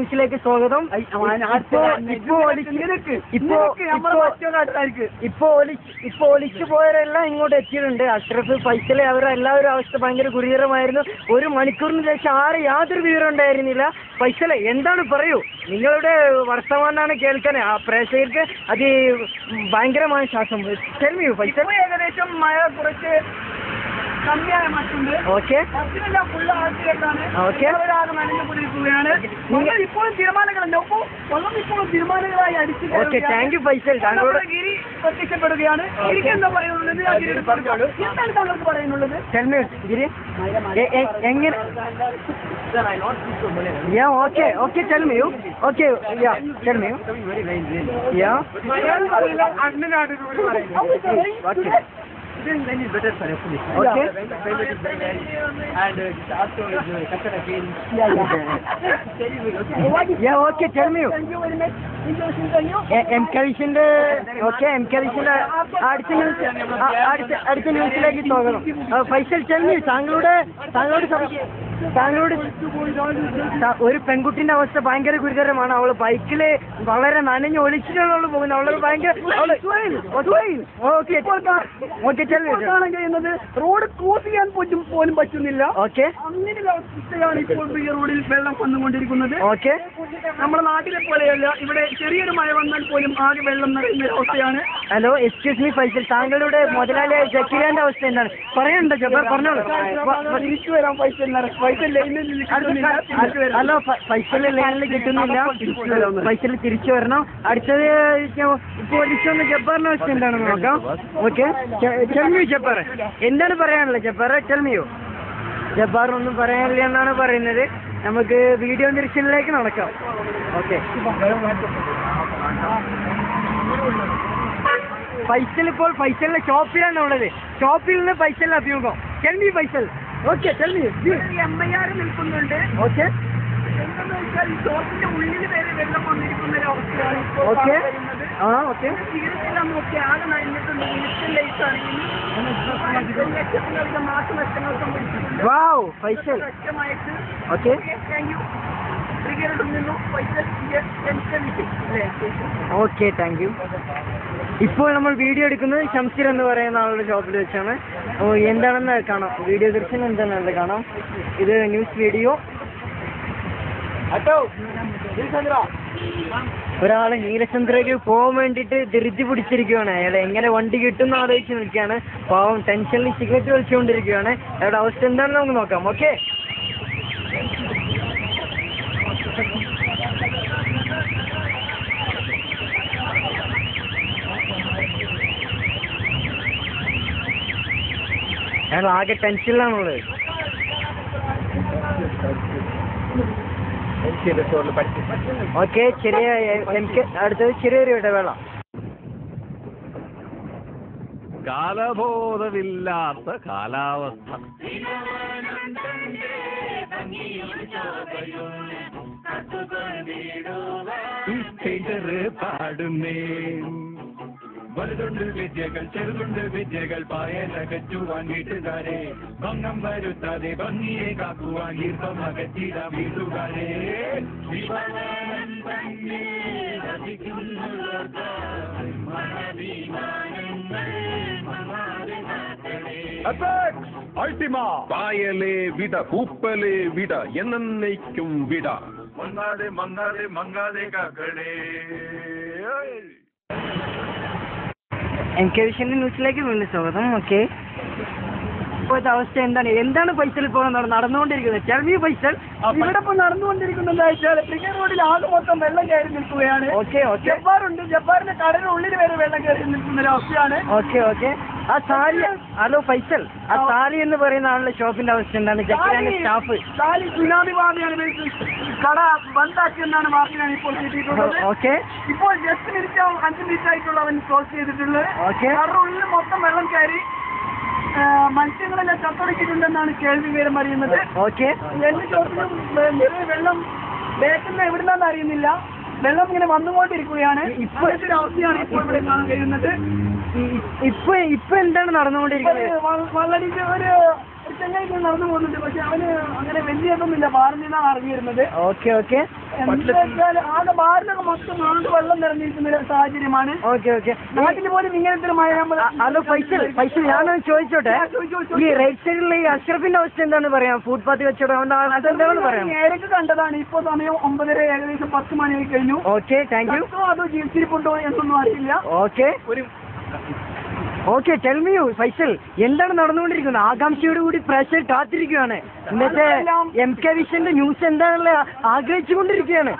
ന്യൂസിലേക്ക് സ്വാഗതം. ഇപ്പൊ ഒലിച്ചു പോയവരെല്ലാം ഇങ്ങോട്ട് എത്തിയിട്ടുണ്ട്. അഷ്റഫ്, ഫൈസൽ അവരെല്ലാവരും അവസ്ഥ ഭയങ്കര ഗുരുതരമായിരുന്നു. ഒരു മണിക്കൂറിന് ശേഷം യാതൊരു വിവരം ഉണ്ടായിരുന്നില്ല. ഫൈസലെ, എന്താണ് പറയൂ, നിങ്ങളുടെ വർത്തമാനാണ് കേൾക്കാൻ പ്രേക്ഷകർക്ക് അത് ഭയങ്കരമായ ശ്വാസം. ഫൈസൽ, ഏകദേശം മഴ കുറച്ച് കമ്മിയായ മറ്റുണ്ട്. ഓക്കെ, ഫുള്ള് ആഴ്ചയിലാണ് നനഞ്ഞുകൊണ്ടിരിക്കുകയാണ്. ഇപ്പോഴും തീരുമാനങ്ങളുണ്ട്. വെള്ളം ഇപ്പോഴും തീരുമാനങ്ങളായി അടിച്ചു. Okay, thank U Faisal. താങ്കളോട് ഗിരി പ്രത്യക്ഷപ്പെടുകയാണ്. ഗിരിക്ക് എന്താ പറയുന്നുള്ളത്? എന്താണ് താങ്കൾക്ക് പറയുന്നുള്ളത്? ഗിരി എങ്ങനെ? Okay tell me. Okay, yeah, tell me. Yeah. Then is better for a police. Okay. And also customer again. Yeah, okay, tell me. Thank you very much. എംകവിഷന്റെ അടുത്ത ന്യൂസിലേക്ക് സ്വാഗതം. ഫൈസൽ, ചെല്ലി താങ്കളോട് ഒരു പെൺകുട്ടിന്റെ അവസ്ഥ ഭയങ്കര ഗുരുതരമാണ്. അവള് ബൈക്കില് വളരെ നനഞ്ഞ് ഒലിച്ചിട്ടാണ് പോകുന്നത്. അവള് ഭയങ്കര ചെയ്യുന്നത് റോഡ് ക്രോസ് ചെയ്യാൻ പോലും പറ്റുന്നില്ല. ഓക്കെ, അങ്ങനെ അവസ്ഥയാണ് ഇപ്പോൾ ഈ റോഡിൽ വെള്ളം വന്നുകൊണ്ടിരിക്കുന്നത്. ഓക്കെ, നമ്മുടെ നാട്ടിലെ പോലെയല്ല, ഇവിടെ ചെറിയൊരു മഴ വന്നാൽ പോലും ആകെ വെള്ളം നിറയുന്ന അവസ്ഥയാണ്. ഹലോ, എക്സ്ക്യൂസ് മീ ഫൈസൽ, താങ്കളുടെ മുതലാളിയായ ജക്കീലിന്റെ അവസ്ഥ എന്താണ്? പറയാനുണ്ടോ ജബ്ബാർ? പറഞ്ഞോളൂ. തിരിച്ചു വരാം ഫൈസൽ ഹലോ, ഫൈസൽ ലൈനിൽ കിട്ടുന്നില്ല. ഫൈസൽ തിരിച്ചു വരണം. അടുത്തത് ഇപ്പൊ ഒലിച്ചൊന്ന് ജബ്ബാറിന്റെ അവസ്ഥ എന്താണെന്ന് നോക്കാം. ഓക്കെ, ചെൽമിയോ ജബ്ബാർ, എന്താണ് പറയാനുള്ളത് ജബ്ബാർ? ചെൽമിയോ. ജബ്ബാറിനൊന്നും പറയാനില്ല എന്നാണ് പറയുന്നത്. നമുക്ക് വീഡിയോ ദൃശ്യത്തിലേക്ക് നടക്കാം. ഓക്കെ, ഫൈസലിന്റെ ഷോപ്പിലാണ് ഉള്ളത്. ഷോപ്പിൽ നിന്ന് ഫൈസലിന്റെ അഭിമുഖം. ചെൽമി ഫൈസൽ. ഓക്കെ, ചെൽമി. MIR നിൽക്കുന്നുണ്ട്. ഓക്കെ, എന്താണെന്ന് വെച്ചാൽ ഷോപ്പിന്റെ ഉള്ളിൽ വരെ വെള്ളം വന്നിരിക്കുന്ന ഒരു അവസ്ഥയാണ്. Okay, okay. തീർച്ചയായും നോക്കി ആകെ നനഞ്ഞിട്ടുണ്ട്. ലക്ഷത്തിലധികം നാശനഷ്ടങ്ങൾ സംഭവിച്ചിട്ടുണ്ട്. വാവ്, ഫൈസൽ. വ്യക്തമായിട്ട്. Okay, thank you. Okay, thank U. ഇപ്പോൾ നമ്മൾ വീഡിയോ എടുക്കുന്നത് ഷംസീർ എന്ന് പറയുന്ന ആളുടെ ഷോപ്പിൽ വെച്ചാണ്. എന്താണെന്ന് കാണാം. വീഡിയോ ദൃശ്യം എന്താണെന്ന് കാണാം. ഇത് ന്യൂസ് വീഡിയോ. ഒരാള് നീലചന്ദ്രയ്ക്ക് പോകാൻ വേണ്ടിയിട്ട് ധൃതി പിടിച്ചിരിക്കുകയാണ്. അയാൾ എങ്ങനെ വണ്ടി കിട്ടുമെന്ന് ആലോചിച്ച് നിൽക്കുകയാണ്. പാവം ടെൻഷനിൽ സിഗരറ്റ് വലിച്ചുകൊണ്ടിരിക്കുകയാണ്. അയാളുടെ അവസ്ഥ എന്താണെന്ന് നമുക്ക് നോക്കാം. ഓക്കെ, അയാൾ ആകെ ടെൻഷനിലാണുള്ളത്. ഓക്കെ, എനിക്ക് അടുത്തത് ചെറിയൊരു ഇടവേള. കാലബോധമില്ലാത്ത കാലാവസ്ഥ. ഈ സ്പീക്കറ് പാടുന്നേ വലുതുണ്ട് വിദ്യകൾ, ചെറുതുണ്ട് വിദ്യകൾ, പായലകറ്റുവാൻ വീട്ടുകാരെ ഭംഗം വരുത്താതെ ഭംഗിയെ കാക്കുവാൻ ഈർപ്പം അകറ്റിടാം വീട്ടുകാരെ. പായലേ വിട, പൂപ്പലേ വിട, എന്നേക്കും വിട. മങ്ങാതെ മങ്ങാതെ മങ്ങാതെ കാക്കണേ. എൻകേവിഷന്റെ ന്യൂസിലേക്ക് വീണ്ടും സ്വാഗതം. ഓക്കെ, ഇപ്പോഴത്തെ അവസ്ഥ എന്താണ് ഫൈസൽ ഇപ്പോൾ നടന്നുകൊണ്ടിരിക്കുന്നത്? ചെറിയ ഫൈസൽ ഇവിടെ ഇപ്പൊ നടന്നുകൊണ്ടിരിക്കുന്നത് പ്രിഗർ റോഡിൽ ആകെ മൊത്തം വെള്ളം കയറി നിൽക്കുകയാണ്. Okay, okay. ജബ്ബാറുണ്ട്. ജബ്ബാറിന്റെ കടലിനുള്ളിൽ വരെ വെള്ളം കയറി നിൽക്കുന്ന ഒരു അവസ്ഥയാണ്. Okay, okay. ആ സാലി, ഹലോ ഫൈസൽ, ആ സാലി എന്ന് പറയുന്ന ആളുടെ ഷോപ്പിന്റെ അവസ്ഥ എന്താണ്? ജക്കീലിന്റെ സ്റ്റാഫ് സാലി സുനാമി ബാധയാണ് കട ബന്ധാക്കിയെന്നാണ് വാർത്തയാണ് ഇപ്പോൾ കിട്ടിയിട്ടുള്ളത്. ഓക്കെ, ഇപ്പോൾ ജസ്റ്റ് മിനിറ്റ് 5 മിനിറ്റ് ആയിട്ടുള്ള അവൻ ക്ലോസ് ചെയ്തിട്ടുള്ളത്. ഓക്കെ. കടലിനുള്ളിൽ മൊത്തം വെള്ളം കയറി മത്സ്യങ്ങളെല്ലാം ചത്തൊടുക്കിയിട്ടുണ്ടെന്നാണ് കേൾവി വിവരം അറിയുന്നത്. ഓക്കെ, എല്ലാ ഷോപ്പിലും നിറയെ വെള്ളം ബേക്കുന്ന എവിടുന്നാന്ന് അറിയുന്നില്ല. വെള്ളം ഇങ്ങനെ വന്നുകൊണ്ടിരിക്കുകയാണ്. ഇപ്പോഴത്തെ ഒരു അവസ്ഥയാണ് ഇപ്പോൾ ഇവിടെ കാണാൻ കഴിയുന്നത്. ഇപ്പൊ എന്താണ് നടന്നുകൊണ്ടിരിക്കുന്നത്? വളരെ ഒരു ചെന്നൈക്ക് നടന്നു പോകുന്നുണ്ട്. പക്ഷെ അവന് അങ്ങനെ വലിയതൊന്നുമില്ല, മാറുന്നതാണ് അറിഞ്ഞിരുന്നത്. Okay, okay. എന്താ വെച്ചാൽ ആകെ ബാറിലൊക്കെ മൊത്തം ആകെ വെള്ളം നിറഞ്ഞിരിക്കുന്ന ഒരു സാഹചര്യമാണ്. Okay okay. നാട്ടിൽ പോലും ഇങ്ങനത്തെ ഒരു മഴ നമ്മൾ ഹലോ ഫൈസൽ ഞാനൊന്ന് ചോദിച്ചോട്ടെ, ഈ റൈറ്റ് സൈഡിലുള്ള ഈ അഷ്റഫിന്റെ അവസ്ഥ എന്താണ് പറയാം? ഫുട്പാത്ത് കച്ചവടം അതെന്താണെന്ന് പറയാം. നേരൊക്കെ കണ്ടതാണ്. ഇപ്പൊ സമയം 9:30 ഏകദേശം 10 മണിയായി കഴിഞ്ഞു. Okay thank U. അതോ ജീവിച്ചിരിപ്പുണ്ടോ എന്നൊന്നും അറിയില്ല. ഓക്കെ ടെൽ മീ ഫൈസൽ, എന്താണ് നടന്നുകൊണ്ടിരിക്കുന്നത്? ആകാംക്ഷയോട് കൂടി പ്രേക്ഷകർ കാത്തിരിക്കുകയാണ്. ഇന്നത്തെ MK വിഷന്റെ ന്യൂസ് എന്താണുള്ള ആഗ്രഹിച്ചുകൊണ്ടിരിക്കുകയാണ്.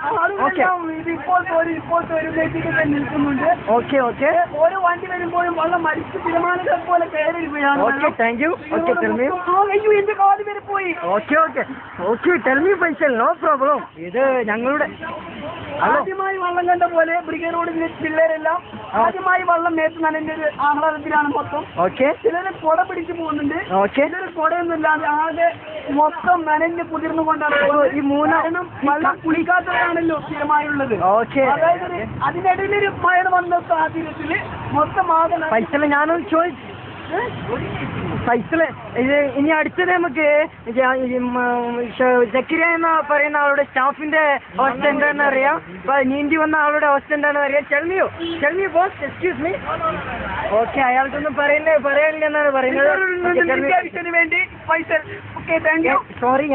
ഓക്കെ നിൽക്കുന്നുണ്ട്. Okay okay. ഓരോ വണ്ടി വരുമ്പോഴും വെള്ളം മരിച്ചു തിരമാലകൾ പോലെ കയറിയിരിക്കുകയാണ്. Okay thank you. Okay tell me. അയ്യോ എന്റെ കാല് വരെ പോയി. Okay okay okay tell me Faisal, no problem. ഇത് ഞങ്ങളുടെ ആദ്യമായി വള്ളം കണ്ട പോലെ ബ്രിഗേഡ് റോഡിലെ പിള്ളേരെല്ലാം ആദ്യമായി വള്ളം നേരത്തെ നനന്റെ ഒരു ആഹ്ലാദത്തിലാണ് മൊത്തം. ഓക്കെ. ചിലര് കുട പിടിച്ചു പോകുന്നുണ്ട്. ഓക്കെ. ചിലര് കുടയൊന്നുമില്ലാതെ ആകെ മൊത്തം നനഞ്ഞ് കുതിർന്നുകൊണ്ടാണ് ഈ മൂന്നാറിനും വെള്ളം കുളിക്കാത്തവരാണല്ലോ സ്ഥിരമായുള്ളത്. ഓക്കെ. അതായത് അതിനിടയിലൊരു മഴ വന്ന സാഹചര്യത്തില് മൊത്തം ആകെ ഫൈസല് ഞാനൊന്ന് ചോദിച്ചു ഫൈസല്, ഇത് ഇനി അടുത്തത് നമുക്ക് ജക്കിര എന്ന പറയുന്ന ആളുടെ സ്റ്റാഫിന്റെ അവസ്ഥ എന്താണെന്ന് അറിയാം. നീന്തി വന്ന ആളുടെ അവസ്ഥ എന്താണെന്ന് അറിയാം. ചെൽമിയോ ബോസ്, എക്സ്ക്യൂസ് മീ. ഓക്കെ, അയാൾക്കൊന്നും പറയാനില്ല എന്നാണ് പറയുന്നത്. വേണ്ടി Faisal. Okay thank U. Sorry,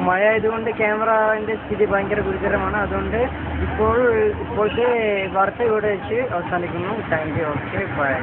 മഴ ആയതുകൊണ്ട് ക്യാമറന്റെ സ്ഥിതി ഭയങ്കര ഗുരുതരമാണ്. അതുകൊണ്ട് ഇപ്പോഴത്തെ വാർത്ത ഇവിടെ വെച്ച് അവസാനിക്കുന്നു. Thank you. Okay bye.